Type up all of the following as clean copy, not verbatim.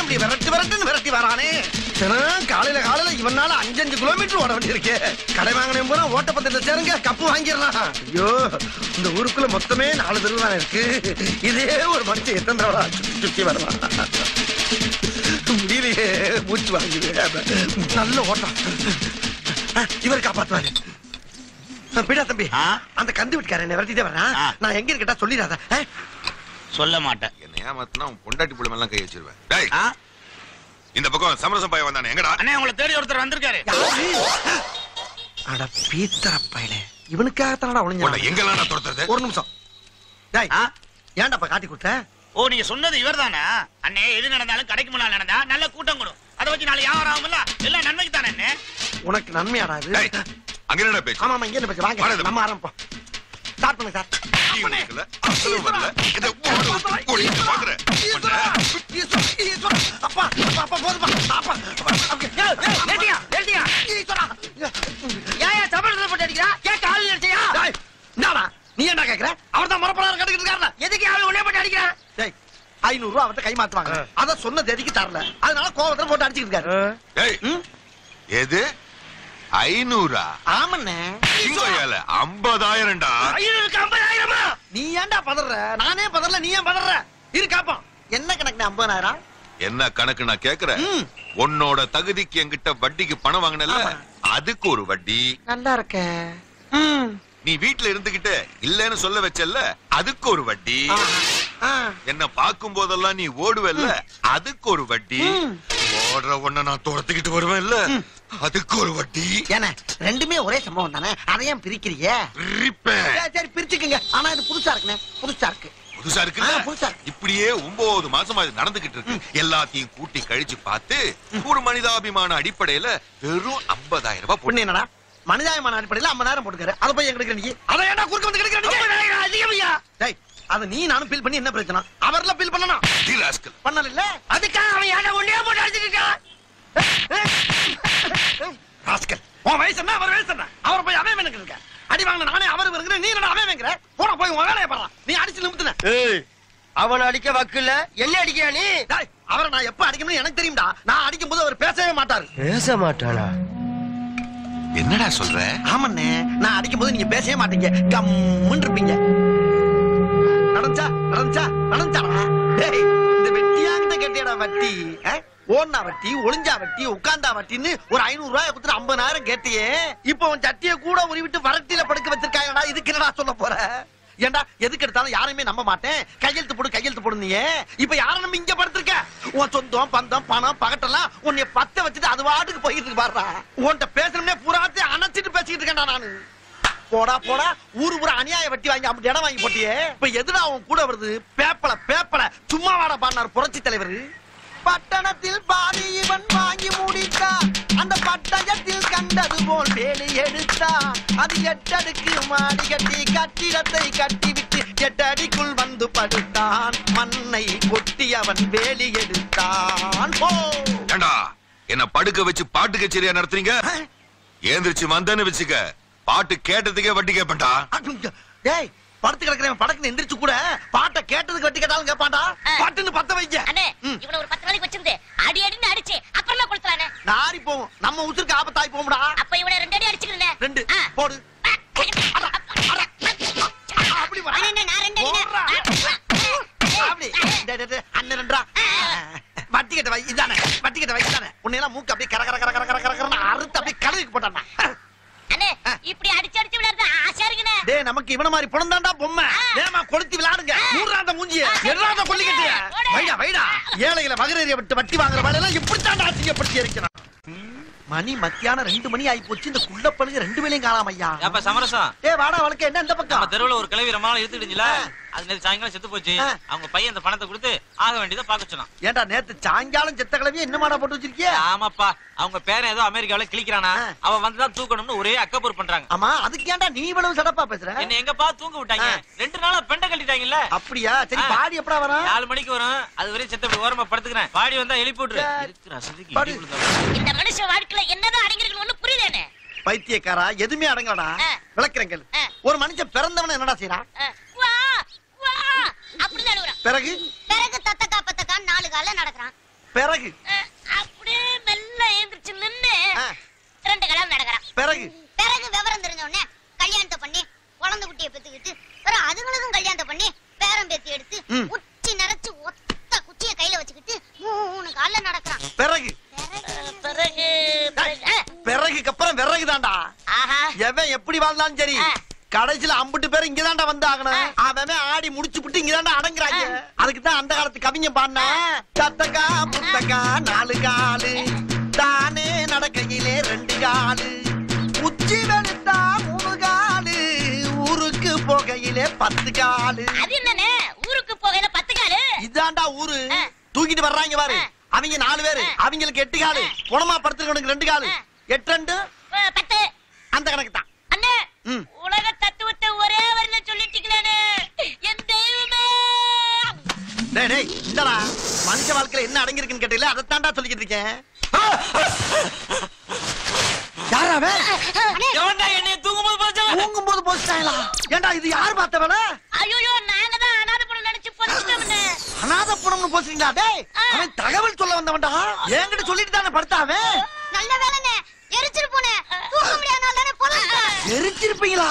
இப்படி விரட்டி வரானே. காலையில இவனால 5 கிலோமீட்டர் ஓட வேண்டியிருக்கு. கடை வாங்கினேன் போனா ஓட்டப்பந்தயத்தை சேருங்க, கப்பு வாங்கிடலாம். ஐயோ, இந்த ஊருக்குள்ள மொத்தமே 4 தெரு தானே இருக்கு. இதே ஒரு மனுஷன் எத்தனை தடவை சுத்தி வரலாம். முடியலையே, மூச்சு வாங்குது. நல்ல ஓட்டம். இவர் காப்பாத்துவாரு. பிடா தம்பி, அந்த கந்து வீட்டுக்காரன் என்ன விரட்டிட்டே வர்றான். நான் எங்க இருக்கட்டா சொல்லிடாத. சொல்ல மாட்டேன். என்ன ஏமாத்தினா பொண்டாட்டி புள்ள மேல கை வச்சிருவேன். இந்த பக்கம் சமரசம் பையன் வந்தானே, எங்கடா? அண்ணே, உங்களை தேடி ஒருத்தர் வந்திருக்காரு. அட பீத்தர பையலே, இவனுக்காகத்தானடா ஒளிஞ்சா. எங்கெல்லாம் நான் துரத்துறது? ஒரு நிமிஷம். டேய், ஏன்டாப்பா காட்டி கொடுத்த? ஓ, நீங்க சொன்னது இவர்தானா? அண்ணே, எது நடந்தாலும் கடைக்கு முன்னால நடந்தா நல்ல கூட்டம் கூடும். அதை வச்சு நாளை வியாபாரம் ஆகும்ல, எல்லாம் நன்மைக்கு தானே. அண்ணே, உனக்கு நன்மையாடா இது? அங்க என்ன பேச்சு? ஆமா, இங்க என்ன பேச்சு? வாங்க நம்ம ஆரம்பிப்போம். ஸ்டார்ட் பண்ணுங்க சார். நீ என்ன கேக்குற? அவர் தான் மரப்பலாறு கட்டுக்கிட்டு இருக்காருல, எதுக்கு அவன் உடனே போட்டு அடிக்கிறான்? 500 ரூபா அவர்கிட்ட கை மாத்துவாங்க. அத சொன்ன தேதிக்கு தரல, அதனால கோவத்துல போட்டு அடிச்சுக்கிட்டு இருக்காரு. எது 500? ஆமண்ணே, 50,000டா. 50,000? நீ ஏன்டா பதற? நானே பதறல, நீ ஏன் பதற? இரு காப்போம். என்ன கணக்கு? 50,000. என்ன கணக்கு நான் கேக்குறேன். உன்னோட தகுதிக்கு என்கிட்ட வட்டிக்கு பணம் வாங்கினல, அதுக்கு ஒரு வட்டி. நல்லா இருக்க. நீ வீட்டுல இருந்துகிட்டு இல்லன்னு சொல்ல வச்சல்ல, அதுக்கு ஒரு வட்டி. என்ன பாக்கும் போதெல்லாம் நீ ஓடுவல்ல, அதுக்கு ஒரு வட்டி. ஓடுற ஒண்ண நான் துரத்துக்கிட்டு வருவேன்ல, அதுக்கு ஒரு வட்டி. ஏன்னா ரெண்டுமே ஒரே சம்பவம் தானே, அதையும் பிரிக்கிறீங்க? சரி பிரிச்சுக்குங்க. ஆனா இது புதுசா இருக்குண்ணே. புதுசா இருக்கு. புதுசா இருக்கு. இப்படியே 9 மாசமா இது நடந்துகிட்டு இருக்கு. எல்லாத்தையும் கூட்டி கழிச்சு பார்த்து ஒரு மனிதாபிமான அடிப்படையில வெறும் 50,000 ரூபாய் போட்டு. என்னடா மனிதாபிமான அடிப்படையில 50,000 போட்டுக்காரு? அதை போய் எங்களுக்கு நீ அதை ஏன்டா குறுக்க வந்து கிடைக்கிறீங்க? அதை நீ நானும் பில் பண்ணி என்ன பிரச்சனை? அவர்ல பில் பண்ணணும் பண்ணல இல்ல, அதுக்காக அவன் ஏன்டா ஒண்ணே போட்டு அடிச்சிருக்கான்? உன் வயசு என்ன, அவர் வயசு என்ன? அவரை போய் அவன் எனக்கு இருக்க அடி வாங்க. நானே அவர் வருகிறேன், நீ என்ன அவன் வைக்கிற? போன போய் உன் வேலையை பாரு. நீ அடிச்சு நிமித்துன. அவன் அடிக்க வக்குல என்ன அடிக்கியா நீ? அவரை நான் எப்ப அடிக்கணும்னு எனக்கு தெரியும்டா. நான் அடிக்கும் போது அவர் பேசவே மாட்டாரு. பேச மாட்டானா? என்னடா சொல்ற? ஆமண்ணே, நான் அடிக்கும் போது நீங்க பேசவே மாட்டீங்க, கம்முன்னு இருப்பீங்க. நடந்துச்சாடா. டேய், இந்த வெட்டியாங்கிட்ட கேட்டியடா வட்டி. ஓடுனா வட்டி, ஒளிஞ்சா வட்டி, உட்கார்ந்தா வட்டின்னு ஒரு 500 ரூபாய் கொடுத்துட்டு 50,000 கேட்டியே. இப்ப உன் சட்டியை கூட உருவிட்டு வரட்டில படுக்க வச்சிருக்காங்கடா. இதுக்கு என்னடா சொல்ல போற? ஏண்டா எதுக்கு எடுத்தாலும் யாரையுமே நம்ப மாட்டேன், கையெழுத்து போடு நீ. இப்ப யார நம்ம இங்க படுத்திருக்க? உன் சொந்தம் பந்தம் பணம் பகட்டெல்லாம் உன்னை பத்த வச்சுட்டு அது வாட்டுக்கு போயிட்டு இருக்கு பாருடா. உன்கிட்ட பேசணும்னே புறாத்தையும் அணைச்சிட்டு பேசிக்கிட்டு இருக்கேன்டா நானு. போடா ஊரு பூரா அநியாய வட்டி வாங்கி அப்படி இடம் வாங்கி போட்டியே. இப்ப எதுடா அவன் கூட வருது? பேப்பல சும்மா வாட பாடினார் புரட்சி தலைவர். பட்டணத்தில் பாதி இவன் வாங்கி முடித்தான், அந்த பட்டயத்தில் கண்டது போல் வேலி எடுத்தான். அது 8 அடுக்கு மாடி கட்டி கட்டிடத்தை கட்டிவிட்டு 8 அடிக்குள் வந்து படுத்தான். மண்ணை கொட்டி அவன் வேலி எடுத்தான். என்ன படுக்க வச்சு பாட்டு கச்சேரியா நடத்துறீங்க? ஏந்திரிச்சு வந்தேன்னு வச்சுக்க, பாட்டு கேட்டதுக்கே வட்டி கேட்பேன்டா. டேய், படுத்து கிடக்குறேன் படக்குன்னு எந்திரிச்சு கூட பாட்டை கேட்டதுக்கு வட்டி கேட்டாலும் கேட்பான்டா. பாட்டுன்னு பத்த வைங்க. இவனை ஒரு 10 நாளைக்கு வச்சிருந்து அடி அடின்னு அடிச்சு அப்புறமா கொடுத்துறானே. நாரி போவோம், நம்ம உசுருக்கு ஆபத்தாய் போகும்டா. அப்ப இவனை 2 அடி அடிச்சுக்கிறேன். 2 போடு. அப்படி வா. நான் 2 அடி. அப்படி அண்ணன் 2 வட்டி கட்ட வை. இதானே வட்டி கட்ட வை. இதானே உன்னையெல்லாம் மூக்கு அப்படியே கரகரன்னு அறுத்து அப்படியே கழுவிக்கு போட்டானா. அண்ணே, இப்படி அடிச்சு அடிச்சு விளையாடுறது ஆசையா இருக்குனே. டேய், நமக்கு இவன மாதிரி பொணந்தாண்டா பொம்மை. ஏமா கொளுத்தி விளையாடுங்க. மூறாத மூஞ்சிய எறாத கொல்லிக்கட்டிய. வைடா ஏழைகளை மகரேறிய விட்டு வட்டி வாங்குற வேலை எல்லாம் இப்படி தாண்டா அசிங்கப்படுத்தி இருக்கிறான். மணி மத்தியானம் 2 மணி ஆயி போச்சு. இந்த குள்ளப்பனுங்க 2 வேளையும் காணாம ஐயா. அப்ப சமரசம். டேய் வாடா வளக்க. என்ன இந்த பக்கம்? நம்ம தெருவுல ஒரு கிழவி ரமால எடுத்துடுஞ்சல, அது நேத்து சாயங்காலம் செத்து போச்சு. அவங்க பையன் அந்த பணத்தை கொடுத்து ஆக வேண்டியதை பாக்க சொன்னான். ஏண்டா நேத்து சாயங்காலம் செத்த கிழவி என்ன மாடா போட்டு வச்சிருக்கிய? ஆமாப்பா, அவங்க பேரன் ஏதோ அமெரிக்காவில கிளிக்கிறானா, அவ வந்துதான் தூக்கணும்னு ஒரே அக்கப்புர் பண்றாங்க. ஆமா, அதுக்கு ஏண்டா நீ இவ்வளவு சடப்பா பேசுற? என்ன எங்கப்பா தூங்க விட்டாங்க? 2 நாளா பெண்ட கட்டிட்டாங்கல்ல. அப்படியா? சரி, பாடி எப்படா வரும்? 4 மணிக்கு வரும். அது வரையும் செத்த ஓரமா படுத்துக்கிறேன். பாடி வந்தா எழுப்பி விட்டுரு. இருக்கிற அசதிக்கு இடி விழுந்தா. இந்த மனுஷ வாழ்க்கையில என்னதான் அடங்கிருக்குன்னு ஒண்ணு புரியலனே. பைத்தியக்காரா, எதுமே அடங்கலடா. விளக்குறேங்க. ஒரு மனுஷன் பிறந்தவன என்னடா செய்றான்? அப்படிதான் அழுகுறான். பிறகு தத்தக்கா பத்தக்கா 4 கால்ல நடக்கிறான். பிறகு அப்படியே மெல்ல எழுந்திருச்சு நின்னு ஆ, 2 கலம் நடக்கிறான். பிறகு பிறகு விவரம் தெரிஞ்ச உடனே கல்யாணத்தை பண்ணி குழந்தை குட்டியை பெத்துக்கிட்டு பிறகு அதுங்களுக்கும் கல்யாணத்தை பண்ணி பேரம் பேத்தி எடுத்து உச்சி நிறைச்சு ஒத்த குச்சிய கையில வச்சுக்கிட்டு 3 கால்ல நடக்கிறான். பிறகு பிறகு பிறகுக்கு அப்புறம் விறகுதான்டா. ஆஹா எவன் எப்படி வாழ்ந்தாலும் சரி கடைசியில 50 பேர் இங்கதான்டா வந்து ஆகணும். அவன் ஆடி முடிச்சுப்புட்டு இங்கதான்டா அடங்குறாங்க. அதுக்குதான் அந்த காலத்து கவிஞ பாடினா சத்தக்கா புத்தக்கா 4 காலு தானே நடக்கையிலே 2 காலு உச்சி வெளுத்தா 3 காலு ஊருக்கு போகையிலே 10 காலு. அது என்னன்னு ஊருக்கு போகையில 10 காலு. இதான்டா ஊரு. தூக்கிட்டு வர்றாங்க பாரு அவங்க 4 பேரு. அவங்களுக்கு 8 காலு. புணமா படுத்துறவனுக்கு 2 காலு. 8 2 10 அந்த கணக்கு தான். அண்ணே உலக தத்துவத்தை ஒரே வரியில சொல்லிட்டீங்களே என் தெய்வமே. டேய் டேய் இந்தடா மனுஷ வாழ்க்கையில என்ன அடங்கி இருக்குன்னு கேட்டீல அதத்தான்டா சொல்லிக்கிட்டு இருக்கேன். யாராவே எவன்டா என்னைய தூங்கும்போது போச்சவன்? தூங்கும்போது போச்சாங்களா? ஏண்டா இது யார் பார்த்தவன? ஐயோ நாங்க தான் அனாத பொண்ணு நினைச்சு பொறுத்துட்டோம்னே. அனாத புணம்னு போச்சுங்களா? டேய் அவன் தகவல் சொல்ல வந்தவன்டா. என்கிட்ட சொல்லிட்டு தானே படுத்தாவே. நல்ல வேலைனே எரிச்சிரு போனே. தூங்க முடியாதனால தானே பொறுத்துட்டேன். எரிச்சிருப்பீங்களா?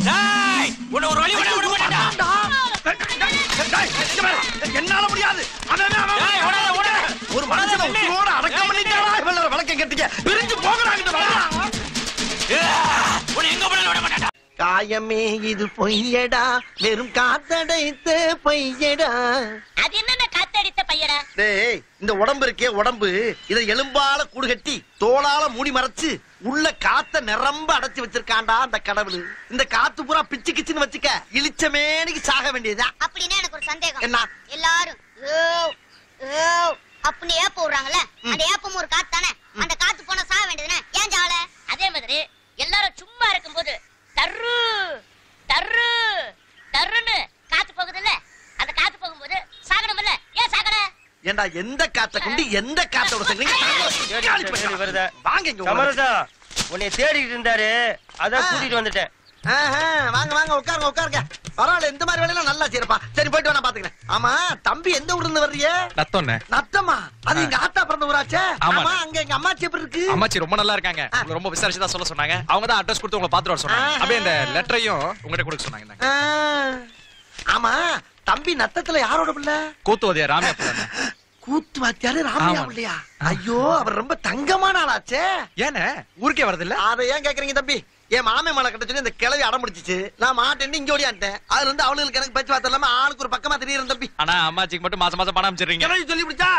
டேய் உன்னை ஒரு வழி விட மாட்டேன்டா. என்னால முடியாது. டேய் ஓடாத. ஒரு மனுஷனை உயிரோட அடக்கம் பண்ணிட்டாரா? இவள வழக்கம் கேட்டீங்க. பிரிஞ்சு போகறாங்க. உன்னை எங்க போனாலும் விட மாட்டேன்டா. காயமே இது பொய்யடா வெறும் காத்தடைத்த பொய்யடா. அது என்னென்ன காத்தடித்த பையடா? டேய் இந்த உடம்பு இருக்கே உடம்பு இதை எலும்பால கூடு கட்டி தோளால மூடி மறைச்சு உள்ள காத்த நிரம்ப அடைச்சு வச்சிருக்காண்டா அந்த கடவுள். இந்த காத்து பூரா பிச்சு கிச்சுன்னு வச்சுக்க இளிச்சமேனிக்கு சாக வேண்டியதுதான். அப்படின்னா எனக்கு ஒரு சந்தேகம். என்ன? எல்லாரும் அப்படின்னு ஏப்ப விடுறாங்கல்ல, அந்த ஏப்பம் ஒரு காத்து தானே. அந்த காத்து போன சாக வேண்டியதுனே ஏன் சாவல? அதே மாதிரி எல்லாரும் சும்மா இருக்கும்போது தர்ரு தர்ரு தர்ருன்னு காத்து போகுதுல்ல, அந்த காத்து போகும்போது சாகணும்ல, ஏன் சாகல? ஏண்டா எந்த காத்த கொண்டு எந்த காத்தோட தேடி வருதா? வாங்க இங்க சமரசா உன்னை தேடிட்டு இருந்தாரு, அதான் கூட்டிட்டு வந்துட்டேன். வாங்க வாங்க உட்காருங்க உட்காருங்க. பரவாயில்ல இந்த மாதிரி வேலையெல்லாம் நல்லா செய்யறப்பா. சரி போயிட்டு வேணா பாத்துக்கிறேன். ஆமா தம்பி எந்த ஊர்ல இருந்து வர்றீங்க? நத்தோண்ணே. நத்தமா? அது எங்க ஆத்தா பிறந்த ஊராச்சே. ஆமா. ஆமா அங்க எங்க அம்மாச்சி எப்படி இருக்கு? அம்மாச்சி ரொம்ப நல்லா இருக்காங்க. உங்களை ரொம்ப விசாரிச்சு தான் சொல்ல சொன்னாங்க. அவங்க தான் அட்ரஸ் கொடுத்து உங்களை பாத்துட்டு வர சொன்னாங்க. அப்படியே இந்த லெட்டரையும் உங்ககிட்ட கொடுக்க சொன்னாங்க. ஆமா தம்பி நத்தத்துல யாரோட பிள்ளை? கூத்துவதியா ராமையா பிள்ளை. கூத்து வாத்தியாரு ராமையா பிள்ளையா? ஐயோ அவர் ரொம்ப தங்கமான ஆளாச்சே. ஏன்னு ஊருக்கே வரது இல்ல? அதை ஏன் கேக்குறீங்க தம்பி? என் மாமே மலை கட்ட சொல்லி இந்த கிளவி அடம் முடிச்சிச்சு. நான் மாட்டேன்னு இங்க ஓடியான்ட்டேன். அதுல இருந்து அவளுக்கு எனக்கு பேச்சு வார்த்தை இல்லாம ஆளுக்கு ஒரு பக்கமா தெரியுறேன் தம்பி. ஆனா அம்மாச்சிக்கு மட்டும் மாசம் மாசம் பணம் அமைச்சிடுறீங்க. கிளவி சொல்லி பிடிச்சா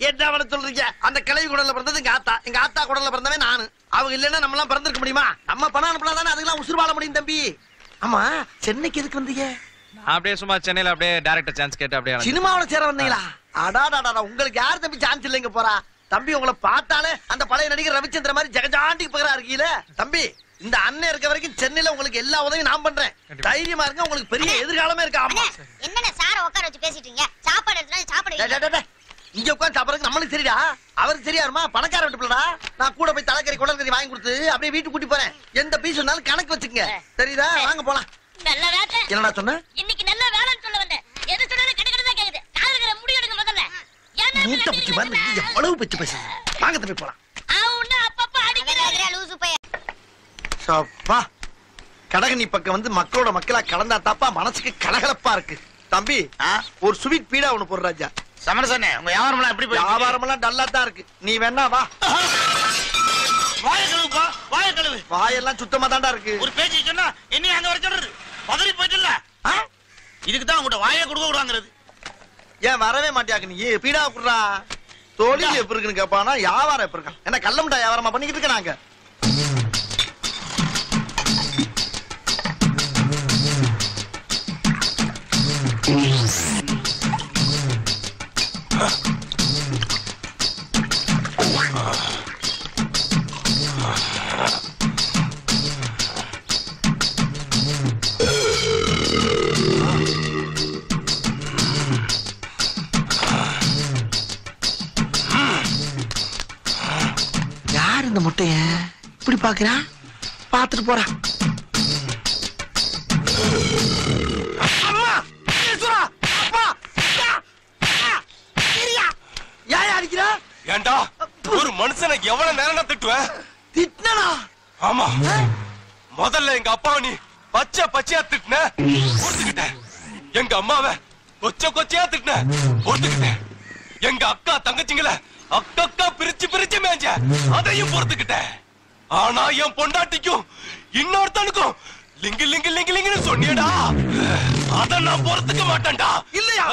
என்ன அவனை சொல்றீங்க? அந்த கிளவி குடல்ல பிறந்தது எங்க ஆத்தா. எங்க ஆத்தா குடல்ல பிறந்தவன் நானு. அவங்க இல்லன்னா நம்ம எல்லாம் பிறந்திருக்க முடியுமா? நம்ம பணம் அனுப்பினா தானே அதுக்கெல்லாம் உசுறு வாழ முடியும் தம்பி. ஆமா சென்னைக்கு எதுக்கு வந்தீங்க? நான் அப்படியே சும்மா சென்னையில அப்படியே டைரக்டர் சான்ஸ் கேட்டு அப்படியே சினிமாவில சேர வந்தீங்களா? அடாடாடா உங்களுக்கு யார் தம்பி சான்ஸ் இல்லைங்க போறா? தம்பி உங்களை பார்த்தாலே அந்த பழைய நடிகர் ரவிச்சந்திர மாதிரி ஜெகஜாண்டிக்கு பகரா இருக்கீல தம்பி. இந்த அண்ணன் இருக்க வரைக்கும் சென்னையில உங்களுக்கு எல்லா உதவியும் நான் பண்றேன். தைரியமா இருங்க, உங்களுக்கு பெரிய எதிர்காலமே இருக்கு. ஆமா என்னென்ன சார உட்கார வச்சு பேசிட்டு இருக்கீங்க? சாப்பாடு எடுத்துனா சாப்பாடு இங்க உட்கார்ந்து சாப்பிடுறதுக்கு நம்மளுக்கு சரிடா, அவருக்கு சரியா வருமா? பணக்கார வீட்டுலடா. நான் கூட போய் தலைக்கறி குடல்கறி வாங்கி கொடுத்து அப்படியே வீட்டுக்கு கூட்டி போறேன். எந்த பீஸ் சொன்னாலும் கணக்கு வச்சுக்கங்க. தெரியுதா? வாங்க போலாம். நல்ல வேலை. என்னடா சொன்ன? இன்னைக்கு நல்ல வேலைன்னு சொல்ல வந்தேன். எது சொன்னாலும் கிடக்கிறதா கேக்குது. காதுல முடி எடுங்க முதல்ல. மூட்டை பிடிச்சி வந்து எவ்வளவு பிச்சு பேசுறேன். வாங்க தம்பி போலாம். அவன அப்பப்ப அடிக்கற லூசு பைய. சப்பா கடகனி பக்கம் வந்து மக்களோட மக்களா கலந்தா தாப்பா மனசுக்கு கலகலப்பா இருக்கு. தம்பி ஒரு ஸ்வீட் பீடா ஒண்ணு போடு ராஜா. சமரசனே உங்க வியாபாரம் எல்லாம் எப்படி போயிருக்கு? வியாபாரம் எல்லாம் டல்லா தான் இருக்கு. நீ வேணா வா. வாய கழுவுப்பா, வாய கழுவு. வாயெல்லாம் சுத்தமா தான்டா இருக்கு. ஒரு பேச்சு சொன்னா என்ன அங்க வர சொல்றது? பதறி போயிட்டுல. இதுக்கு தான் உங்கள்ட்ட வாயை கொடுக்க விடுவாங்கிறது. ஏன் வரவே மாட்டியாக்கு நீ? பீடா குடுறா. தொழில் எப்படி இருக்குன்னு கேட்பானா? வியாபாரம் எப்படி இருக்கான்? என்ன கள்ள முட்டா வியாபாரமா பண்ணிக்கிட்டு இருக்க நாங்க? யார் இந்த முட்டைய இப்படி பாக்குறா? பாத்துட்டு போறா. அம்மா! அப்பா! ஏண்டா ஒரு மனுஷனை எவ்வளவு நேரம் திட்டுவேன்? திட்டினா? ஆமா, முதல்ல எங்க அப்பாவை நீ பச்சை பச்சையா திட்டின, பொறுத்துக்கிட்டேன். எங்க அம்மாவை கொச்சை கொச்சையா திட்டின, பொறுத்துக்கிட்டேன். எங்க அக்கா தங்கச்சிங்கள அக்கா பிரிச்சு பிரிச்சு மேஞ்ச, அதையும் பொறுத்துக்கிட்டேன். ஆனா என் பொண்டாட்டிக்கும் இன்னொருத்தனுக்கும் லிங்கு லிங்கு லிங்கு லிங்குன்னு சொன்னியடா, அத நான் பொறுத்துக்க மாட்டேன்டா. இல்லையா?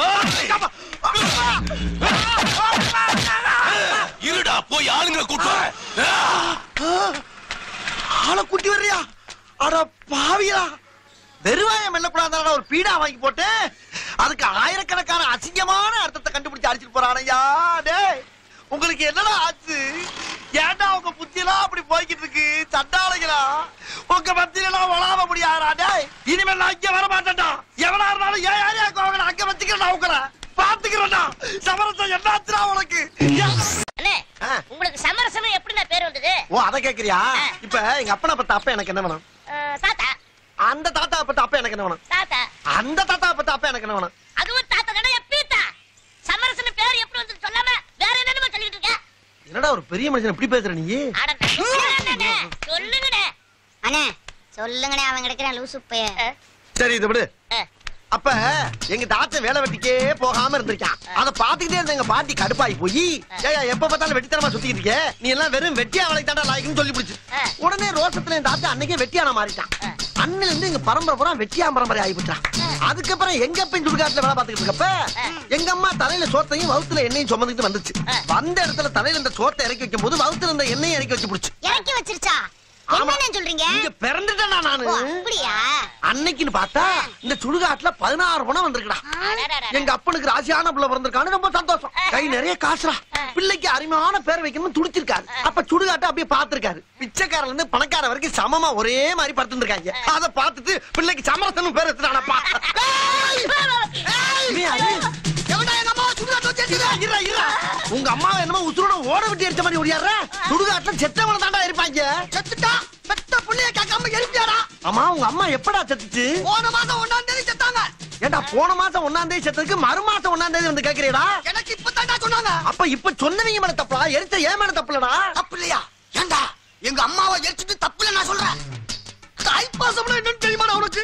இருடா, போய் ஆளுங்களை கூட்டு வரேன். ஆளை கூட்டி வர்றியா? அட பாவியா, வெறுவாயம் வெல்லக்கூடாது ஒரு பீடா வாங்கி போட்டு அதுக்கு ஆயிரக்கணக்கான அசிங்கமான அர்த்தத்தை கண்டுபிடிச்சு அடிச்சுட்டு போறானையா. டேய், உங்களுக்கு என்னடா ஆச்சு? ஏன்டா உங்க புத்தியெல்லாம் அப்படி போய்கிட்டு இருக்கு? சண்டாளைகளா, உங்க மத்தியிலாம் வளாவ முடியாதா? டேய், இனிமேல் நான் இங்க வர மாட்டேன்டா. எவனா இருந்தாலும் ஏன் யாரையாக்கு அவங்களை அங்க வச்சுக்கிறேன், உங்களை பாத்துக்கிறேன்டா. சமரசம் என்னாச்சுடா உனக்கு? அண்ணே, உங்களுக்கு சமரசம் எப்படிண்ணே பேர் வந்தது? ஓ, அத கேக்குறியா? இப்ப எங்க அப்பனை பத்த அப்ப எனக்கு என்ன வேணும்? தாத்தா. அந்த தாத்தா பத்த அப்ப எனக்கு என்ன வேணும்? தாத்தா. அந்த தாத்தா பத்த அப்ப எனக்கு என்ன வேணும்? அதுவும் தாத்தா தானே, எப்பீத்தா. சமரசம் பேர் எப்படி வந்து சொல்லாம வேற என்னன்னு சொல்லிட்டு இருக்க? என்னடா ஒரு பெரிய மனுஷன் இப்படி பேசுற நீ? அட சொல்லுங்கண்ணே. அண்ணே சொல்லுங்கண்ணே, அவன் கிடைக்கிறான் லூசு பைய. சரி, இது விடு. அப்ப எங்க தாத்தா வேலை வெட்டிக்கே போகாம இருந்திருக்கான். அத பாத்துக்கிட்டே இருந்த எங்க பாட்டி கடுப்பாயி போய், ஏயா எப்ப பார்த்தாலும் வெட்டித்தனமா சுத்திக்கிட்டு இருக்க, நீ எல்லாம் வெறும் வெட்டியா வேலைக்கு தாண்டா லாய்க்குன்னு சொல்லி பிடிச்சு. உடனே ரோசத்துல என் தாத்தா அன்னைக்கே வெட்டியான மாறிட்டான். அண்ணில இருந்து எங்க பரம்பரை பூரா வெட்டியா பரம்பரை ஆகிவிட்டான். அதுக்கப்புறம் எங்க அப்ப சுடுகாட்டுல வேலை பார்த்துக்கிட்டு இருக்கப்ப எங்க அம்மா தலையில சோத்தையும் வவுத்துல எண்ணெயும் சுமந்துட்டு வந்துச்சு. வந்த இடத்துல தலையில இந்த சோத்தை இறக்கி வைக்கும் போது வவுத்துல இருந்த எண்ணெயை இறக்கி வச்சு பிடிச்சு. இறக்கி வச்சிருச்சா? என்ன சொல்றீங்க? இங்க பிறந்துட்டேனா நானு? அப்படியா? அன்னைக்குன்னு பார்த்தா இந்த சுடுகாட்டுல 16 பணம் வந்திருக்குடா. எங்க அப்பனுக்கு ராசியான பிள்ளை பிறந்திருக்கான்னு ரொம்ப சந்தோஷம். கை நிறைய காசுடா. பிள்ளைக்கு அருமையான பேர் வைக்கணும்னு துடிச்சிருக்காரு. அப்ப சுடுகாட்டை அப்படியே பாத்துருக்காரு. பிச்சைக்காரல இருந்து பணக்கார வரைக்கும் சமமா ஒரே மாதிரி படுத்துருக்காங்க. அத பார்த்துட்டு பிள்ளைக்கு சமரசனும் பேர் வச்சுட்டானப்பா. உங்க அம்மா என்னமோ உசுரோட ஓட விட்டு எரிச்ச மாதிரி ஓடியாரு. சுடுகாட்டுல செத்தவன தாண்டா இருப்பாங்க. செத்துட்டா பெத்த புள்ளைய கேட்காம எரிப்பியாரா? ஆமா, உங்க அம்மா எப்படா செத்துச்சு? போன மாசம் 1ஆம் தேதி செத்தாங்க. ஏண்டா, போன மாசம் 1ஆம் தேதி செத்ததுக்கு மறு மாசம் 1ஆம் தேதி வந்து கேக்குறீடா? எனக்கு இப்பதான்டா சொன்னாங்க. அப்ப இப்ப சொன்னவங்க மேல தப்பா, எரிச்ச ஏன் மேல தப்புலடா? தப்பு இல்லையா? ஏண்டா, எங்க அம்மாவை எரிச்சிட்டு தப்பு இல்ல நான் சொல்றேன். தாய் பாசம்னா என்னன்னு தெரியுமாடா உனக்கு?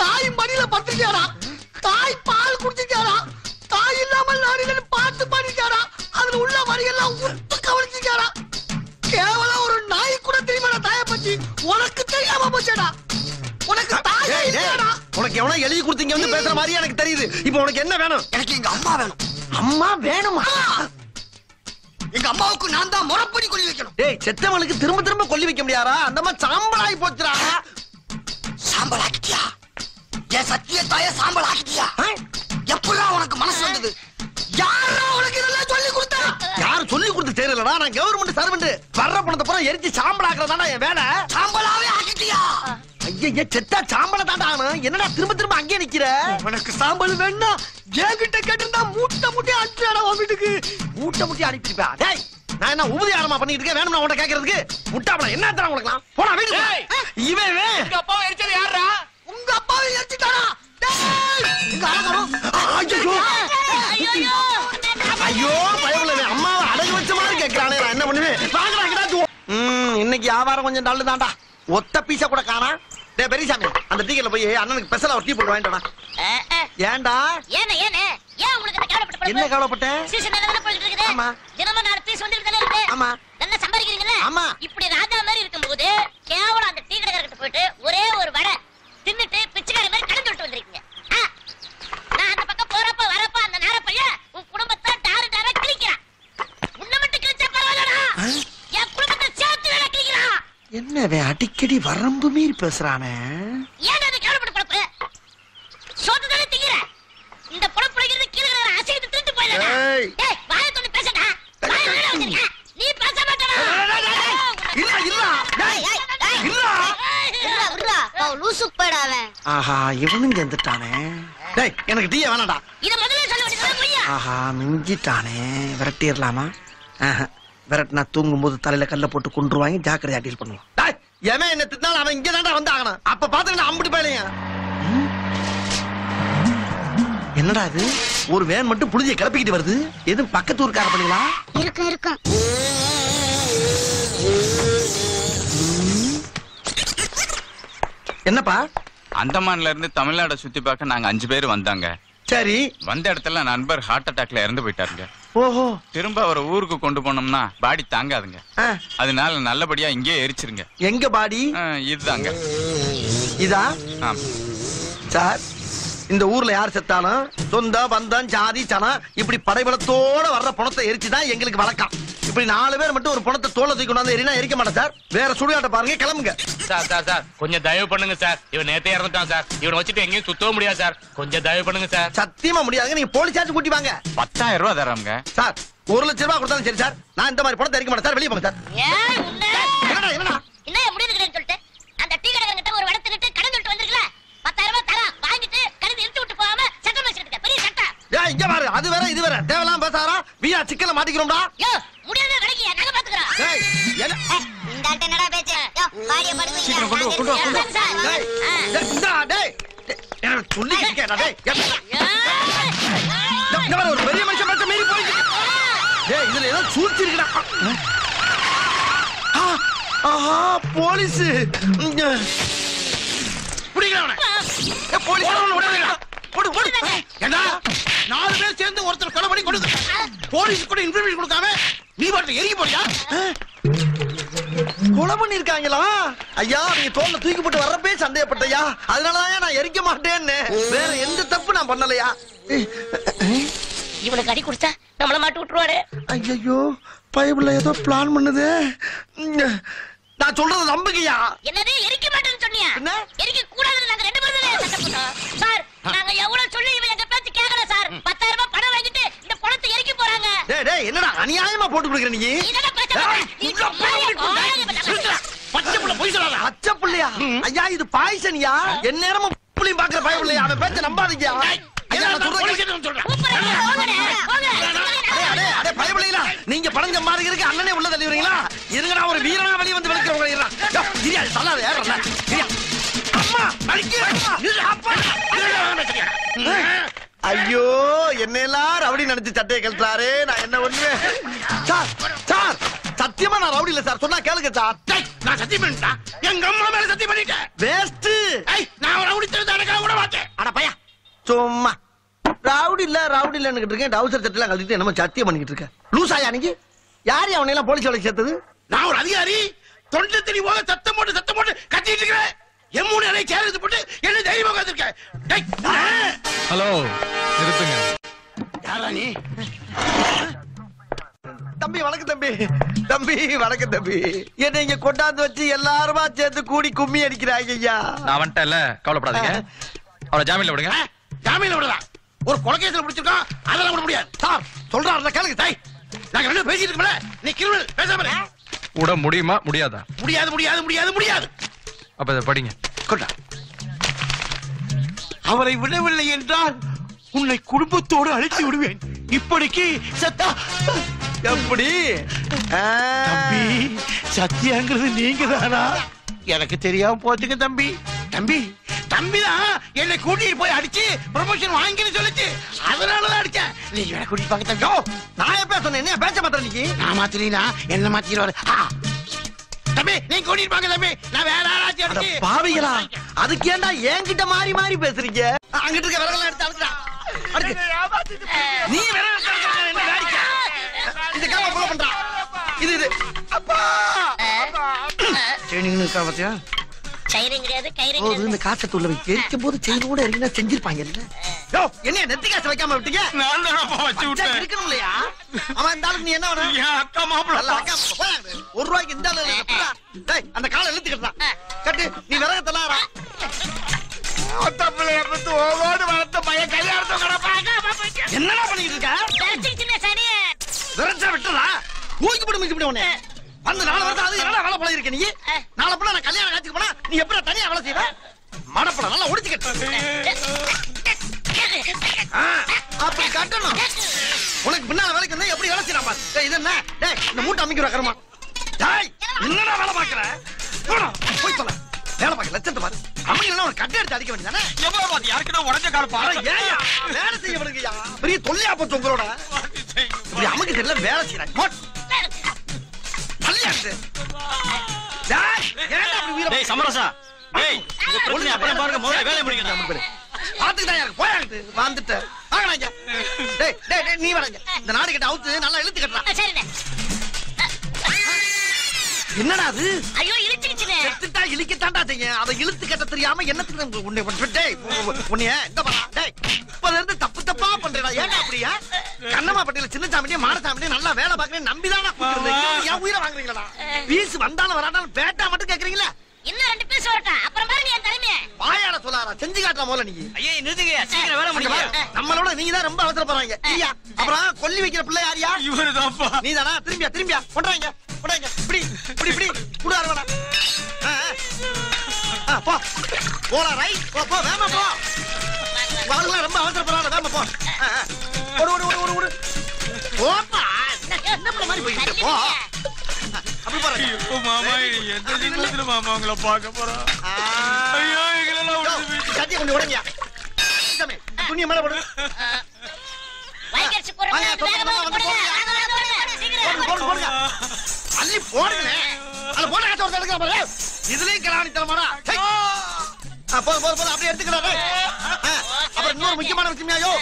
தாய் மடியில படுத்துட்டாரா, தாய் பால் குடிச்சிட்டாரா, தாய் இல்லாமல் நாரில பாட்டு பாடிட்டாரா, அதுல உள்ள வரியெல்லாம் உத்து கவனிச்சிட்டாரா. கேவலம் ஒரு நாய் கூட தெரியுமாடா தாயை பத்தி? உனக்கு தெரியாம போச்சேடா. உனக்கு தாய் இல்லடா. உனக்கு எவனோ எழுதி கொடுத்தீங்க வந்து பேசுற மாதிரி எனக்கு தெரியுது. இப்போ உனக்கு என்ன வேணும்? எனக்கு எங்க அம்மா வேணும். அம்மா வேணுமா? எங்க அம்மாவுக்கு நான் தான் முறப்படி கொல்லி வைக்கணும். டேய், செத்தவனுக்கு திரும்ப திரும்ப கொல்லி வைக்க முடியாதா? அந்த மாதிரி சாம்பலாகி போச்சுடா. சாம்பல் ஆக்கிட்டியா? என் சத்திய தாய சாம்பல் ஆக்கிட்டியா? எப்படா உனக்கு மனசு வந்தது? யாரா உனக்கு இதெல்லாம் சொல்லி கொடுத்தா? யார் சொல்லி கொடுத்து தெரியலடா. நான் கவர்மெண்ட் சர்வெண்ட். வர்ற பணத்தை பூரா எரிச்சு சாம்பல் ஆக்குறதாடா என் வேலை. சாம்பலாவே ஆக்கிட்டியா? ஐயா, செத்தா சாம்பல தாண்டா ஆகணும். என்னடா திரும்ப திரும்ப அங்கே நிக்கிற? உனக்கு சாம்பல் வேணா என்கிட்ட கேட்டிருந்தா மூட்டை முட்டி அனுப்பிடா உன் வீட்டுக்கு. மூட்டை முட்டி அனுப்பிப்பா? டேய், நான் என்ன உபதியாரமா பண்ணிட்டு இருக்கேன்? வேணும்னா உன்கிட்ட கேட்கறதுக்கு? முட்டாப்பட என்ன தர உனக்கு? போடா வீட்டுக்கு. இவன் உங்க அப்பாவை எரிச்சது யாரா? உங்க அப்பாவை எரிச்சிட்டாரா? ஐயோ, பயவுல அம்மாவை அடகு வச்ச மாதிரி கேட்கிறானே. நான் என்ன பண்ணுவேன்? இன்னைக்கு வியாபாரம் கொஞ்சம் நல்லு தாண்டா. ஒத்த பீசா கூட காணா. டேய் பெரியசாமி, அந்த டீக்கெட்ல போய் அண்ணனுக்கு ஸ்பெஷலா ஒரு டீ போட்டு வாங்கிட்டு வாடா. ஏன்டா? ஏன் உங்களுக்கு கவலைப்பட்ட? என்ன கவலைப்பட்ட? சீசன் நல்லா போயிட்டு இருக்குது. ஆமா. தினமும் 4 பீஸ் வந்துட்டு தானே இருக்கு. ஆமா. நல்லா சம்பாதிக்கிறீங்கல? ஆமா. இப்படி ராஜா மாதிரி இருக்கும்போது கேவலம் அந்த டீ கடைக்காரர்கிட்ட போயிட்டு ஒரே ஒரு வடை தின்னுட்டு பிச்சைக்கார மாதிரி கடந்து விட்டு வந்திருக்கீங்க. நான் அந்த பக்கம் போறப்ப வரப்ப அந்த நேர பையன் உன் குடும்பத்தை டாரு டாரா கிழிக்கிறான். உன்னை மட்டும் கிழிச்சா பரவாயில்லடா, என் குடும்பத்தை சேர்த்து வேலை கிழிக்கிறான். என்னவே அடிக்கடி வரம்பு மீறி பேசுறானே? ஏன் அது கேவலப்பட்ட பொழப்பு? சோத்து தானே திங்கிற. இந்த பொழப்பு பிடிக்கிறது கீழே அசைத்து திருட்டு போயிடா. டேய், வாயை தொட்டு பேசடா. வாயை வேலை வச்சிருக்க. நீ பேச மாட்டடா. இல்ல இல்ல. டேய், இல்ல. விட்றா விட்றா, லூசு போய்டாவே. ஆஹா, இவனும் சேர்ந்துட்டானே. டேய், எனக்கு டீ வேணாம்டா. இத முதல்ல சொல்ல வேண்டியது பொய்யா? ஆஹா, மிஞ்சிட்டானே. விரட்டிடலாமா? விரட்டினா தூங்கும் போது தலையில கல்ல போட்டு கொண்டுருவாங்க. ஜாக்கிரதையா டீல் பண்ணுவான். டேய், எவன் என்ன திட்டினாலும் அவன் இங்க தாண்டா வந்து ஆகணும். அப்ப பாத்துக்கிட்டு அம்பிட்டு போயிலையா? என்னடா இது ஒரு வேன் மட்டும் புளிய கிளப்பிக்கிட்டு வருது எதுவும் பக்கத்து ஊருக்கார பண்ணீங்களா இருக்கும் என்னப்பா அந்தமான்ல இருந்து தமிழ்நாட சுத்தி பார்க்க நாங்க 5 பேர் வந்தாங்க. சரி வந்த இடத்துல நண்பர் ஹார்ட் அட்டாக்ல இறந்து போயிட்டாருங்க. ஓஹோ திரும்ப அவரை ஊருக்கு கொண்டு போனோம்னா பாடி தாங்காதுங்க. அதனால நல்லபடியா இங்கே எரிச்சிருங்க. எங்க பாடி இதுதாங்க. இதா சார் இந்த ஊர்ல யார் செத்தாலும் சொந்த பந்தம் ஜாதி சனம் இப்படி படைபலத்தோட வர்ற பணத்தை எரிச்சுதான் எங்களுக்கு வழக்கம். இப்படி 4 பேர் மட்டும் ஒரு பணத்தை தோலை தூக்கி கொண்டாந்து எரினா எரிக்க மாட்டேன் சார். வேற சுடுகாட்ட பாருங்க கிளம்புங்க. சார் கொஞ்சம் தயவு பண்ணுங்க சார். இவன் நேத்தே இறந்துட்டான் சார். இவனை வச்சுட்டு எங்கேயும் சுத்தவும் முடியாது சார். கொஞ்சம் தயவு பண்ணுங்க சார். சத்தியமா முடியாதுங்க. நீங்க போலீஸாச்சும் கூட்டி வாங்க. 10,000 ரூபாய் தராங்க சார். 1 லட்சம் ரூபாய் கொடுத்தாலும் சரி சார். நான் இந்த மாதிரி பணத்தை எரிக்க மாட்டேன் சார். வெளியே போங்க சார். என்னடா என்ன முடியுதுன்னு சொல்லிட்டு அந்த டீ கடைக்கிட்ட ஒரு வடத்துக்கிட்டு கடன் சொல்லிட்டு வந்திருக்கல 10,000 ரூபாய் தரா வாங்கிட்டு கடன் இழுத்து விட்டு போகாம சட்டம் வச்சிருக்க பெரிய சட்டம். ஏய் இங்க பாரு அது வேற இது வேற தேவலாம் பேசாரா வீணா சிக்கல மாட்டிக்கிறோம்டா. யோ முடியாத கடைக்கு நாங்க பாத்துக்கறோம். ஏய் என்ன இந்த ஆட்ட என்னடா பேச்சு? யோ பாடிய படுங்க. சீக்கிரம் கொண்டு வா டேய் இந்தா டேய் என்ன சொல்லி கேடா டேய் இங்க பாரு ஒரு பெரிய மனுஷன் மச்ச மீறி போய் டேய் இதுல ஏதோ சூழ்ச்சி இருக்குடா. ஆஹா போலீஸ் புடிங்க அவனை. ஏ போலீஸ் அவனை விடாதீங்க. ஓடு ஓடு ஏண்டா 4 பேர் சேர்ந்து ஒருத்தர் கொலை பண்ணி கொடுங்க. போலீஸ் கூட இன்ஃபர்மேஷன் கொடுக்காம நீ பாட்டு எரிக்க போறியா? கொலை பண்ணி இருக்காங்களா? ஐயா நீங்க தோல்ல தூக்கி போட்டு வர்றப்பே சந்தேகப்பட்டயா. அதனாலதான் நான் எரிக்க மாட்டேன்னு. வேற எந்த தப்பு நான் பண்ணலையா? இவனுக்கு அடி குடிச்சா நம்மள மாட்டி விட்டுருவாரு. ஐயோ பைபிள்ல ஏதோ பிளான் பண்ணுது. நான் சொல்றது நம்புகையா? என்னது எரிக்க மாட்டேன்னு சொன்னியா? எரிக்க கூடாதுன்னு நாங்க 2 பேரும் தான் சட்டம் போட்டோம். சார் நாங்க எவ்வளவு சொல்லி இவன் எங்க பேச்சு கேக்கல சார். 10,000 ரூபாய் பணம் வாங்கிட்டு இந்த பணத்தை எரிக்க போறாங்க. டேய் டேய் என்னடா அநியாயமா போட்டு கொடுக்குற நீ? இதெல்லாம் பச்சை புள்ள போய் சொல்லாத. பச்சை புள்ளையா? ஐயா இது பாய்சன்யா. எந்நேரமும் புள்ளையும் பாக்குற பயப்புள்ளையா. அவன் பேச்ச நம்பாதீங்க. ஐயா நான் சொல்றேன். அடே பயப்புள்ளையா நீங்க பணங்க மாதிரி இருக்கு அண்ணனே உள்ள தள்ளி வரீங்களா? இருங்கடா ஒரு வீரனா வெளிய வந்து விளக்குறவங்க இருடா. இரியா தள்ளாத ஏறல. இரியா அம்மா அடிக்கு அப்பா. ஐயோ என்னெல்லாம் ரவுடி நினைச்சு சட்டையை கழட்டாரு. நான் என்ன ஒண்ணு சார் சார் சத்தியமா நான் ரவுடி இல்ல சார். சொன்னா கேளுங்க சார். நான் சத்தியம் பண்ணிட்டேன். எங்க அம்மா மேல சத்தியம் பண்ணிட்டேன். வேஸ்ட். நான் ரவுடி தெரிஞ்சா கூட மாட்டேன். அட பையா சும்மா ரவுடி இல்லன்னு இருக்கேன். டவுசர் சட்டெல்லாம் கழட்டிட்டு என்னமோ சத்தியம் பண்ணிட்டு இருக்க. லூசாயா நீங்க? யாரு அவனை எல்லாம் போலீஸ் வேலைக்கு சேர்த்தது? நான் ஒரு அதிகாரி. தொண்டை தெளி போக சத்தம் போட்டு கத்திட்டு இருக்கிறேன். எம்மூணு அலை சேர்த்து போட்டு என்ன தைரியமா கத்திருக்கேன். ஹலோ நிறுத்துங்க. யாரா நீ? தம்பி வணக்கம் தம்பி. தம்பி வணக்கம் தம்பி. என்ன இங்க கொண்டாந்து வச்சு எல்லாருமா சேர்த்து கூடி கும்மி அடிக்கிறாங்க ஐயா. நான் வந்துட்டேன்ல கவலைப்படாதீங்க. அவரை ஜாமீன்ல விடுங்க. ஜாமீன்ல விடலாம். ஒரு கொலை கேஸ்ல பிடிச்சிருக்கோம். அதெல்லாம் விட முடியாது. சார் சொல்றாருல கேளுங்க தாய். நாங்க ரெண்டு பேசிட்டு இருக்கோம்ல. நீ கிரிமினல் பேசாம இரு. விட முடியுமா முடியாதா? முடியாது. அப்ப இதை படிங்க. கொண்டா. அவரை விடவில்லை என்றால் உன்னை குடும்பத்தோடு அழைத்து விடுவேன். இப்படிக்கு சத்தா எப்படி தம்பி சத்தியாங்கிறது நீங்க தானா? எனக்கு தெரியாம போச்சுங்க தம்பி. தம்பிதான் என்னை கூட்டிட்டு போய் அடிச்சு ப்ரமோஷன் வாங்கின்னு சொல்லிச்சு. அதனாலதான் அடிச்சேன். நீங்க என்ன கூட்டிட்டு பாக்க தம்பி. நான் எப்ப சொன்னேன்? என்ன பேச்ச மாத்திர நீ? நான் மாத்திரீனா என்ன மாத்திடுவாரு. தம்பி நீ கூட்டிட்டு பாக்க தம்பி. நான் வேற ஆளாச்சு அடிச்சு. பாவிகளா அதுக்கு ஏன்டா என்கிட்ட மாறி மாறி பேசுறீங்க? அங்கிட்டு இருக்க விரலாம் எடுத்து அழுத்துடா. நீ வேற என்ன வேடிக்கை? இந்த கேமரா ஃபாலோ பண்றா. இது அப்பா ட்ரெயினிங் இருக்கா பாத்தியா? சைரிங் கிடையாது கைரிங் ஓ கிடையாது. இந்த காசை உள்ள வைக்க எரிக்கும் போது செயினோட எரிஞ்சா செஞ்சிருப்பாங்கல்ல. யோ என்ன நெத்தி காசை வைக்காம விட்டீங்க? நான் தான் வச்சு விட்டேன். இருக்கணும் இல்லையா? அவன் இந்த ஆளுக்கு நீ என்ன வேணும்? என் அக்கா மாப்பிள்ள. நல்ல அக்கா ₹1 இந்த ஆளு எப்படா? டேய் அந்த காலை இழுத்து கட்டா. கட்டு நீ விறகு தள்ளாரா. ஒத்தப்பிள்ளைய பத்து ஓவோடு வளர்த்த பையன் கல்யாணத்தை கிடப்பாங்க. என்னடா பண்ணிட்டு இருக்க? தெரிஞ்சிருச்சுனே சரி. விறச்சா விட்டுறா. தூக்கி போட்டு மிதிச்சு உடனே. அந்த 4 வருஷம் அது என்னடா வேலை பழகி இருக்க நீ? நாளை போல நான் கல்யாணம் காட்சிக்கு போனா நீ எப்படி தனியா வேலை செய்வ? மடப்பட நல்லா ஒடிச்சுக்கிட்டு அப்படி கட்டணும். உனக்கு பின்னால வேலைக்கு வந்தா எப்படி வேலை செய்யறான் பாரு. டேய் இது என்ன? டேய் இந்த மூட்டை அமைக்கிற கருமா. டேய் என்னடா வேலை பாக்குற? போய் சொல்ல. வேலை பாக்க லட்சத்தை பாரு. அவங்க எல்லாம் ஒரு கட்டை எடுத்து அடிக்க வேண்டியதானே? யாருக்கிட்ட உடஞ்ச கால அட ஏய்யா, வேலை செய்ய விடுங்கய்யா. பெரிய தொல்லையா போச்சு உங்களோட. இப்படி அமுக்கு தெரியல வேலை செய்யறாங்க. போட். தள்ளியாச்சு. டேய், ஏன்டா அப்படி வீர சமரசா டேய் இந்த பிரச்சனை அப்புறம் பாருங்க முதல்ல வேலைய முடிங்க. பாத்துக்கிட்டா யாருக்கு போயாங்க வந்துட்ட. வாங்கடா. டேய் டேய் டேய் நீ வரங்க. இந்த நாடு கிட்ட அவுத்து நல்லா இழுத்து கட்டறா. சரிண்ணே. என்னடா அது? ஐயோ இழுத்துக்கிச்சுனே. செத்துட்டா இழுக்கத்தான்டா செய்யும். அத இழுத்து கட்ட தெரியாம என்னத்துக்கு உன்னை டேய் உன்னைய இந்த பாரா. டேய் இப்பல இருந்து தப்பு தப்பா பண்றடா. ஏன்டா அப்படியா? கண்ணம்மா பட்டியில சின்ன சாமியே மாட சாமியே நல்லா வேலை பாக்குறேன் நம்பிதானா கூப்பிடுறீங்க. ஏன் உயிரை வாங்குறீங்களா? பீஸ் வந்தாலும் வராட்டாலும் பேட்டா மட்டும் கேக்குறீங்களா? இன்னும் 2 பீஸ் வரட்டும். அப்புறம் பாருங்க என் தலைமையை. வாயாட சொல்லாரா செஞ்சு காட்டுற முதல்ல நீ. ஐயே நிறுத்துங்க சீக்கிரம் வேலை முடிங்க. நம்மளோட நீங்க தான் ரொம்ப அவசரப்படுறாங்க. ஐயா அப்புறம் கொல்லி வைக்கிற பிள்ளை யாரியா? இவருதான்ப்பா. நீதானா? திரும்பியா கொண்டாங்க கொண்டாங்க. இப்படி இப்படி இப்படி குடார வேணா. போ போடா ரைட் போ போ வேமா போ. வாங்கலாம் ரொம்ப அவசரப்படுறாங்க வேமா போ. ஓடு ஓடு ஓடு ஓடு போப்பா. என்ன பண்ண மாதிரி போயிட்டு போ. அப்படி போறீங்க. இப்போ மாமா எந்த நிமிஷத்துல மாமா உங்களை பார்க்க போறா? ஐயோ எங்களெல்லாம் விட்டு சத்திய கொஞ்சம் உடைங்க. சாமி துணியை மேல போடு. வைக்கர்ச்சி போடுங்க. வேகமா போடுங்க. வாங்க சீக்கிரம். போடுங்க. அள்ளி போடுங்க. அத போட காட்ட ஒரு எடுக்க பாரு. இதுலயே கிராணி தரமாடா. போது அப்படியே எடுத்துக்கடா. அப்புறம் இன்னொரு முக்கியமான விஷயம் ஐயோ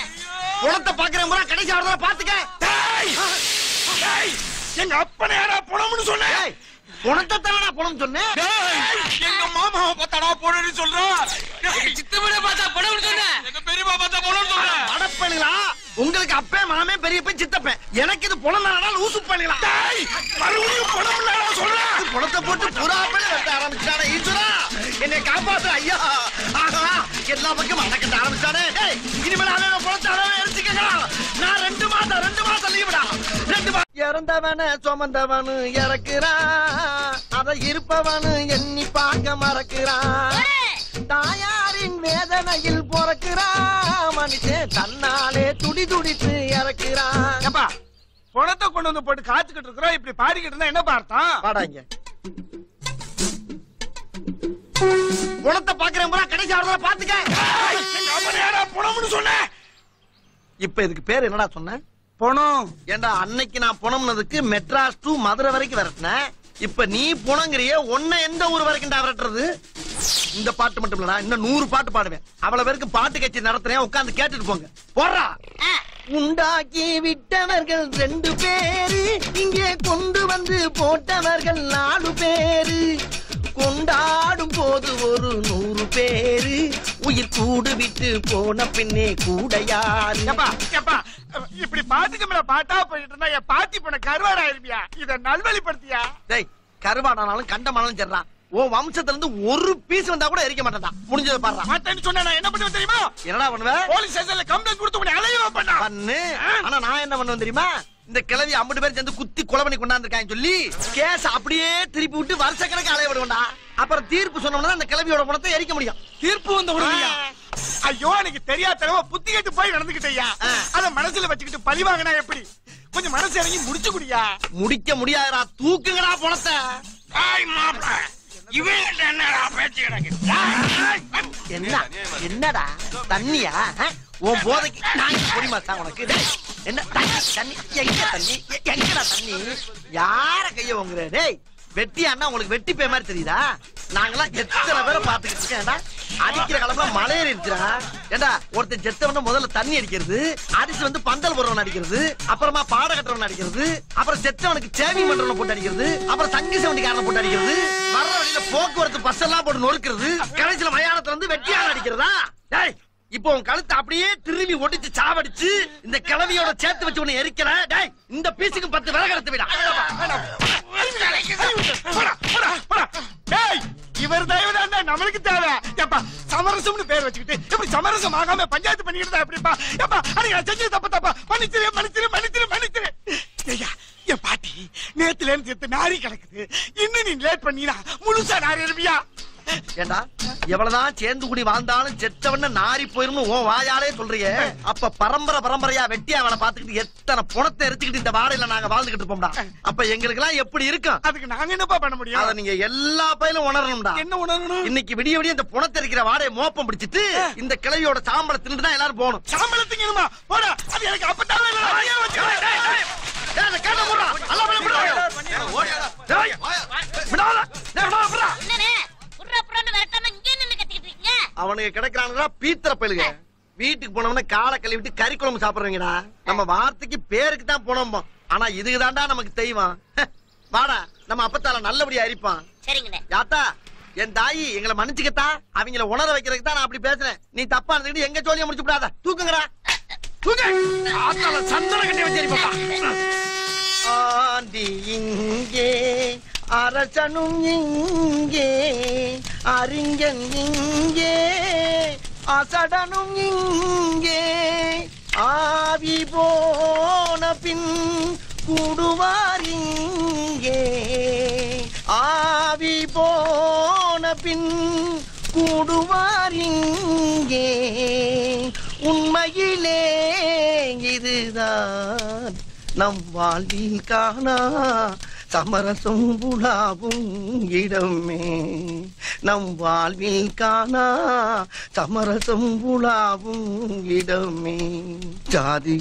குளத்தை பாக்குற முறை கடைசி ஆடுறத பாத்துக்க. எங்க அப்பனே யாரா புணம்னு சொன்னேன். குணத்தை தானடா புணம் சொன்னேன். எங்க மாமாவை பார்த்தாடா போடுன்னு சொல்றா. சித்தப்பட பார்த்தா போடுன்னு சொன்னேன். எங்க பெரியப்பா பார்த்தா போடுன்னு சொல்றேன். அடப்பேனுங்களா உங்களுக்கு அப்பே மாமே பெரியப்பன் சித்தப்பன். எனக்கு இது புணம் தானடா லூசு பண்ணிடலாம். மறுபடியும் புணம் இல்லடா சொல்றேன். புணத்தை போட்டு புறாப்பே வெட்ட ஆரம்பிச்சானே. ஈஸ்வரா என்னை காப்பாத்து ஐயா. ஆஹா எல்லா பக்கம் அடக்கட்ட ஆரம்பிச்சானே. டேய் இனிமேல் அவன் புணத்தால எடுத்துக்கலாம். நான் 2 மாசம் லீவுடா. 2 மாசம் இறந்தவன சுமந்தவனு இறக்குறான். அத இருப்பவனு எண்ணி பார்க்க மறக்கிறான். தாயாரின் வேதனையில் பிறக்கிறான். மனுஷன் தன்னாலே துடி துடித்து இறக்கிறான். ஏப்பா புணத்தை கொண்டு வந்து போட்டு காத்துக்கிட்டு இருக்கிறோம். இப்படி பாடிக்கிட்டு இருந்தா என்ன பார்த்தோம்? பாடாங்க குணத்தை பாக்குறேன் பூரா கடைசி ஆடுறத பாத்துக்க. எங்க அப்பனே யாரா புணம்னு சொன்னேன். இப்ப இதுக்கு பேர் என்னடா சொன்ன? புணம். ஏண்டா அன்னைக்கு நான் புணம்னதுக்கு மெட்ராஸ் டு மதுரை வரைக்கும் விரட்டினேன். இப்ப நீ புணங்கிறிய உன்னை எந்த ஊர் வரைக்கும் விரட்டுறது? இந்த பாட்டு மட்டும் இல்லடா இன்னும் 100 பாட்டு பாடுவேன். அவ்வளவு பேருக்கு பாட்டு கட்சி நடத்துறேன். உட்கார்ந்து கேட்டுட்டு போங்க. போடுறா. உண்டாக்கி விட்டவர்கள் 2 பேரு. இங்கே கொண்டு வந்து போட்டவர்கள் 4 பேரு. கொண்டாடும் போது ஒரு 100 பேரு. உயிர் கூடு விட்டு போன பின்னே கூட யாரு? இப்படி பாட்டுக்கு மேல பாட்டா போயிட்டு இருந்தா என் பாட்டி போன கருவாடா இருப்பியா? இத நல்வழிப்படுத்தியா? டேய் கருவாடானாலும் கண்டமானாலும் சரிதான். உன் வம்சத்துல இருந்து ஒரு பீஸ் வந்தா கூட எரிக்க மாட்டேன்டா. முடிஞ்சதை பாடுறா. மாட்டேன்னு சொன்னா நான் என்ன பண்ணுவேன் தெரியுமா? என்னடா பண்ணுவ? போலீஸ் ஸ்டேஷன்ல கம்ப்ளைண்ட் கொடுத்து உன்னை அலையவா பண்ணு. ஆனா நான் என்ன பண்ணுவேன் தெரியுமா? இந்த கிழவி 50 பேர் சேர்ந்து குத்தி கொலை பண்ணி கொண்டாந்துருக்காங்க சொல்லி கேஸ் அப்படியே திருப்பி விட்டு வருஷ கணக்கு அலைய விடுவேன்டா. அப்புறம் தீர்ப்பு சொன்னோம்னா அந்த கிழவியோட பணத்தை எரிக்க முடியும். தீர்ப்பு வந்த உடனே ஐயோ எனக்கு தெரியாதனமா புத்தி கேட்டு போய் நடந்துக்கிட்டயா. அத மனசுல வச்சுக்கிட்டு பழி வாங்கினா எப்படி? கொஞ்சம் மனசு இறங்கி முடிச்சு குடியா. முடிக்க முடியாதுடா. தூக்குங்கடா பணத்தை. என்னடா தண்ணியா? உன் போதைக்கு நான் பொடிமாசா உனக்கு? என்ன தண்ணி? எங்க தண்ணி? எங்கடா தண்ணி? யார கைய வாங்குற? டேய் வெட்டியான்னா உங்களுக்கு வெட்டி பே மாதிரி தெரியுதா? நாங்கெல்லாம் எத்தனை பேரை பாத்துக்கிட்டு இருக்கேன்டா. அடிக்கிற காலம்ல மலையேறி இருக்கிறா. ஏண்டா ஒருத்தன் செத்தவன முதல்ல தண்ணி அடிக்கிறது, அடிச்சு வந்து பந்தல் போடுறவன் அடிக்கிறது, அப்புறமா பாட கட்டுறவன் அடிக்கிறது, அப்புறம் செத்தவனுக்கு சேவிங் பண்றவன போட்டு அடிக்கிறது, அப்புறம் தங்கி சவண்டிக்காரனை போட்டு அடிக்கிறது, வர்ற வழியில போக்குவரத்து பஸ் எல்லாம் போட்டு நொறுக்கிறது, கடைசியில மயானத்துல இருந்து வெட்டியான அடிக்கிறதா? டேய் இப்போ உன் கழுத்தை அப்படியே திரும்பி ஒடிச்சு சாவடிச்சு இந்த கிழவியோட சேர்த்து வச்சு உன்னை எரிக்கிற. டேய் இந்த பீஸுக்கு 10 விறகு எடுத்து விடா. இவர் தயவுதான் நம்மளுக்கு தேவை. ஏப்பா சமரசம்னு பேர் வச்சுக்கிட்டு எப்படி சமரசம் ஆகாம பஞ்சாயத்து பண்ணிக்கிட்டு எப்படிப்பா? ஏப்பா அன்னைக்கு நான் செஞ்சது தப்பா மன்னிச்சிரு. ஐயா என் பாட்டி நேத்துல இருந்து நாரி கிடக்குது. இன்னும் நீ லேட் பண்ணினா முழுசா நாரி இருப்பியா? ஏண்டா எவ்வளவுதான் சேர்ந்து கூடி வாழ்ந்தாலும் செத்தவன நாரி போயிரும் உன் வாயாலே சொல்றியே. அப்ப பரம்பரையா வெட்டியா அவளை பாத்துக்கிட்டு எத்தனை பணத்தை எரிச்சுக்கிட்டு இந்த வாடையில நாங்க வாழ்ந்துகிட்டு இருப்போம்டா. அப்ப எங்களுக்கு எல்லாம் எப்படி இருக்கும்? அதுக்கு நாங்க என்னப்பா பண்ண முடியும்? அத நீங்க எல்லா பயிலும் உணரணும்டா. என்ன உணரணும்? இன்னைக்கு விடிய விடிய இந்த பணத்தை இருக்கிற வாடையை மோப்பம் பிடிச்சிட்டு இந்த கிளையோட சாம்பலை தின்னு தான் எல்லாரும் போகணும். சாம்பலை திங்கணுமா? போடா, அது எனக்கு அப்பத்தாவே இல்ல. அவனுக்கு கிடைக்கிறானுங்களா பீத்திர பயிலுங்க. வீட்டுக்கு போனோம்னா காலை கழுவிட்டு கறி குழம்பு சாப்பிடுறீங்கடா. நம்ம வார்த்தைக்கு பேருக்கு தான் போனோம். ஆனா இதுக்கு தாண்டா நமக்கு தெய்வம். வாடா நம்ம அப்பத்தால நல்லபடியா அரிப்பான். யாத்தா என் தாயி எங்களை மன்னிச்சுக்கத்தா. அவங்கள உணர வைக்கிறதுக்கு தான் நான் அப்படி பேசுறேன். நீ தப்பா இருந்துட்டு எங்க ஜோலியை முடிச்சு விடாத. தூக்குங்கடா சந்தன கட்டி வச்சிருப்பா. ஆண்டி இங்கே அரசனும் இங்கே அறிஞன் இங்கே அசடனும் இங்கே ஆவி போன பின் கூடுவார் இங்கே ஆவி போன பின் கூடுவார் இங்கே உண்மையிலே இதுதான் நம் வாழ்வில் காணா சமரசம் புலாவும் இடமே. நம் வாழ்வில் காணா சமரசம் புலாவும் இடமே. ஜாதி